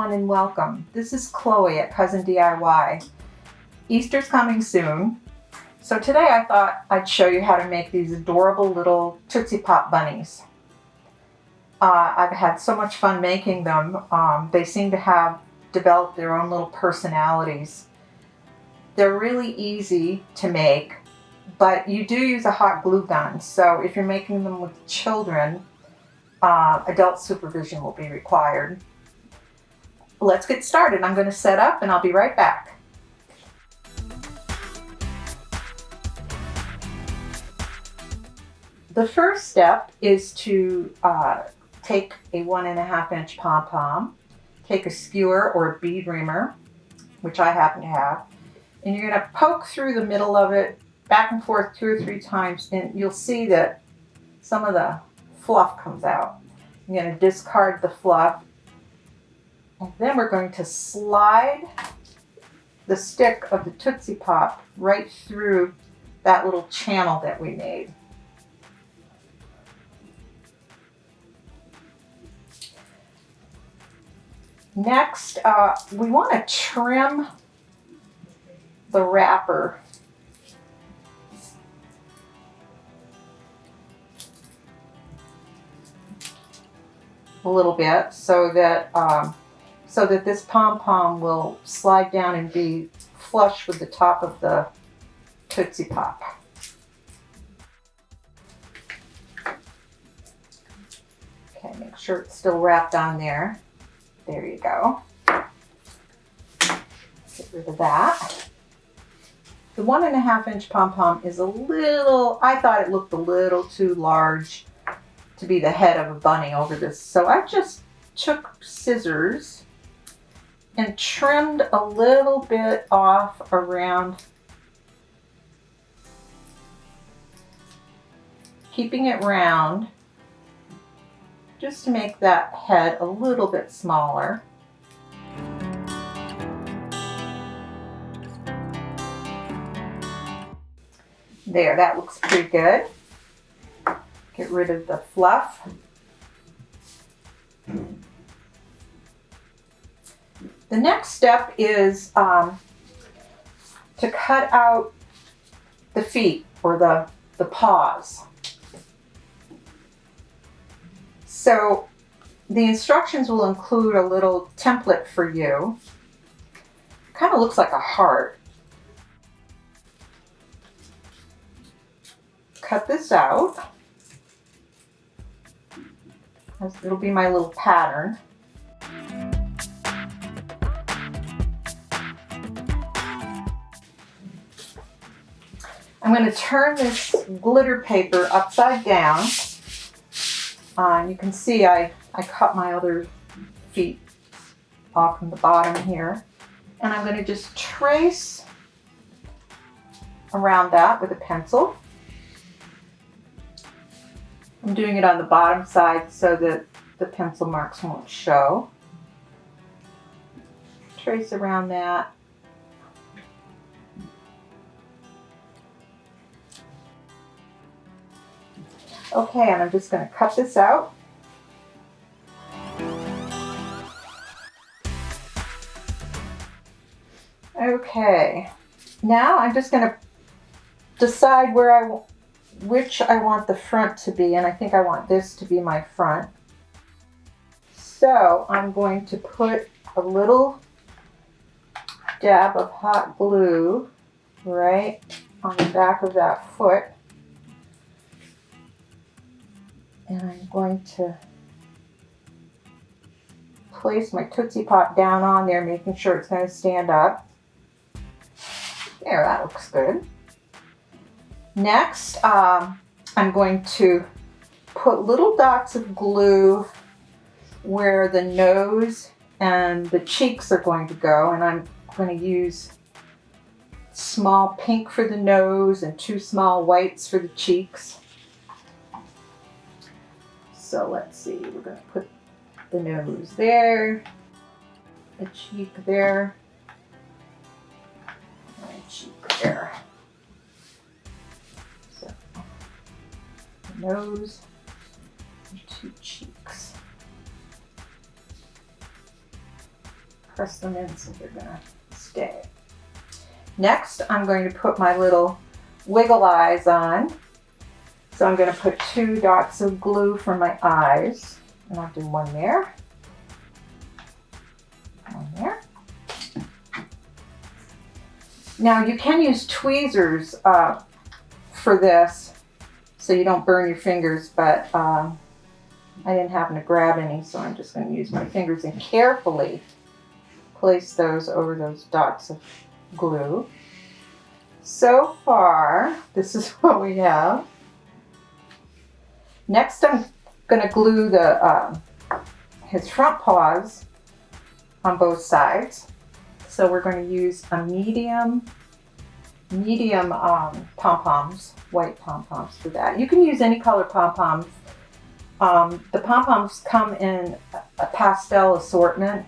everyone and welcome. This is Chloe at Cousin DIY. Easter's coming soon, so today I thought I'd show you how to make these adorable little Tootsie Pop bunnies. I've had so much fun making them. They seem to have developed their own little personalities. They're really easy to make, but you do use a hot glue gun, so if you're making them with children, adult supervision will be required. Let's get started. I'm going to set up and I'll be right back. The first step is to take a 1.5 inch pom-pom, take a skewer or a bead reamer, which I happen to have, and you're going to poke through the middle of it back and forth 2 or 3 times, and you'll see that some of the fluff comes out. I'm going to discard the fluff, and then we're going to slide the stick of the Tootsie Pop right through that little channel that we made. Next, we want to trim the wrapper a little bit so that this pom-pom will slide down and be flush with the top of the Tootsie Pop. Okay, make sure it's still wrapped on there. There you go. Get rid of that. The 1.5 inch pom-pom is a little, I thought it looked a little too large to be the head of a bunny over this. So I just took scissors and trimmed a little bit off around, keeping it round, just to make that head a little bit smaller. There, that looks pretty good. Get rid of the fluff. The next step is to cut out the feet or the paws. So the instructions will include a little template for you. Kind of looks like a heart. Cut this out. It'll be my little pattern. I'm going to turn this glitter paper upside down. You can see I cut my other feet off from the bottom here. And I'm going to just trace around that with a pencil. I'm doing it on the bottom side so that the pencil marks won't show. Trace around that. Okay, and I'm just going to cut this out. Okay, now I'm just going to decide which I want the front to be, and I think I want this to be my front. So I'm going to put a little dab of hot glue right on the back of that foot. And I'm going to place my Tootsie Pop down on there, making sure it's going to stand up. There, that looks good. Next, I'm going to put little dots of glue where the nose and the cheeks are going to go, and I'm going to use small pink for the nose and 2 small whites for the cheeks. So let's see, we're going to put the nose there, a cheek there, and a cheek there. So, the nose and 2 cheeks. press them in so they're gonna stay. Next, I'm going to put my little wiggle eyes on. So I'm going to put 2 dots of glue for my eyes. And I'll do one there. One there. Now you can use tweezers for this so you don't burn your fingers, but I didn't happen to grab any, so I'm just going to use my fingers and carefully place those over those dots of glue. So far, this is what we have. Next, I'm going to glue his front paws on both sides. So we're going to use a medium pom-poms, white pom-poms for that. You can use any color pom-poms. The pom-poms come in a pastel assortment.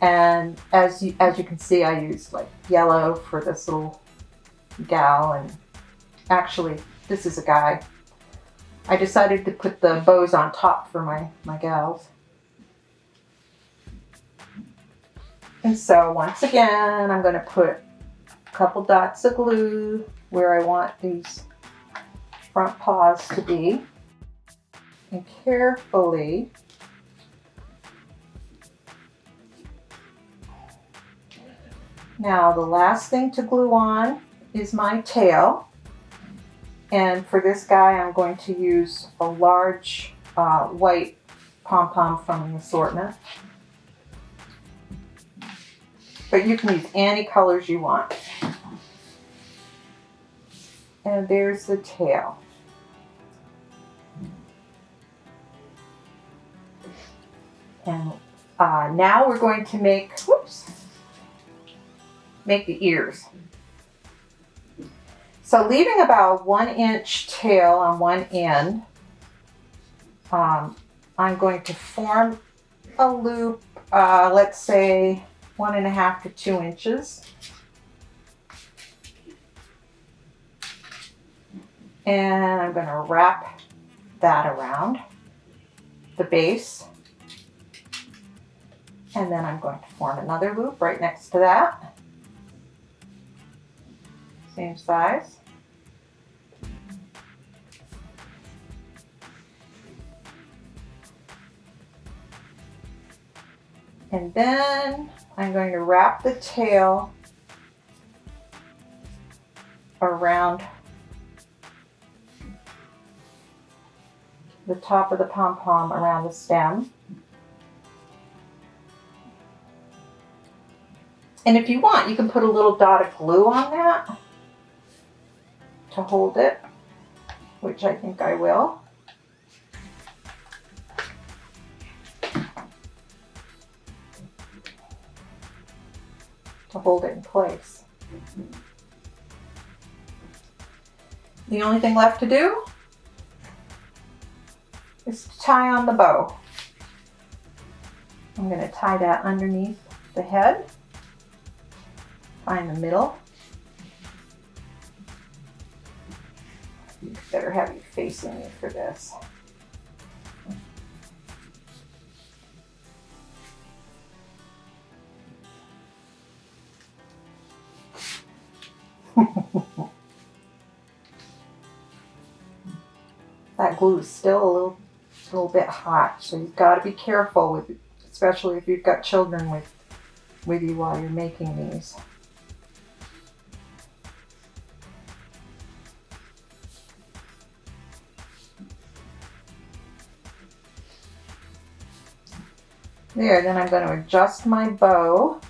And as you can see, I used like yellow for this little gal, and actually this is a guy. I decided to put the bows on top for my gals. And so once again, I'm going to put a couple dots of glue where I want these front paws to be, and carefully now the last thing to glue on is my tail, and for this guy I'm going to use a large white pom-pom from an assortment, but you can use any colors you want. And there's the tail. And now we're going to make the ears. So leaving about 1 inch tail on one end, I'm going to form a loop, let's say 1.5 to 2 inches. And I'm going to wrap that around the base. And then I'm going to form another loop right next to that. Same size. And then I'm going to wrap the tail around the top of the pom-pom, around the stem. And if you want, you can put a little dot of glue on that to hold it, which I think I will. To hold it in place. The only thing left to do is to tie on the bow. I'm going to tie that underneath the head. Find the middle. Better have you facing me for this. That glue is still a little bit hot, so you've got to be careful with it, especially if you've got children with you while you're making these. There, then I'm going to adjust my bow.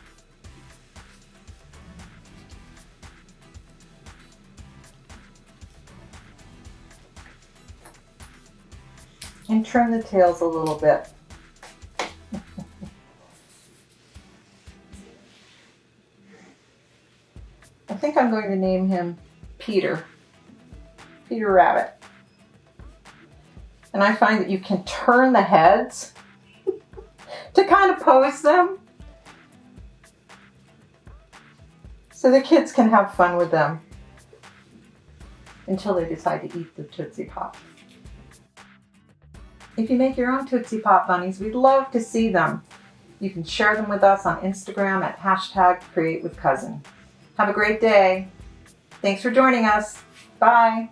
And trim the tails a little bit. I think I'm going to name him Peter Rabbit. And I find that you can turn the heads to kind of pose them so the kids can have fun with them until they decide to eat the Tootsie Pop. If you make your own Tootsie Pop bunnies, we'd love to see them. You can share them with us on Instagram at #CreateWithCousin. Have a great day. Thanks for joining us. Bye.